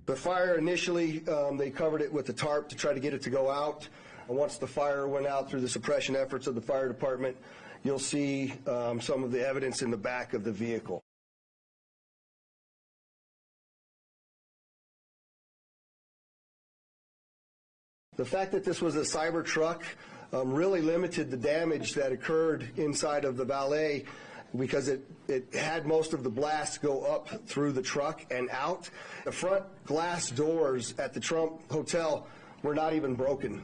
The fire initially, they covered it with a tarp to try to get it to go out. And once the fire went out through the suppression efforts of the fire department, you'll see some of the evidence in the back of the vehicle. The fact that this was a Cybertruck really limited the damage that occurred inside of the valet because it had most of the blast go up through the truck and out. The front glass doors at the Trump Hotel were not even broken.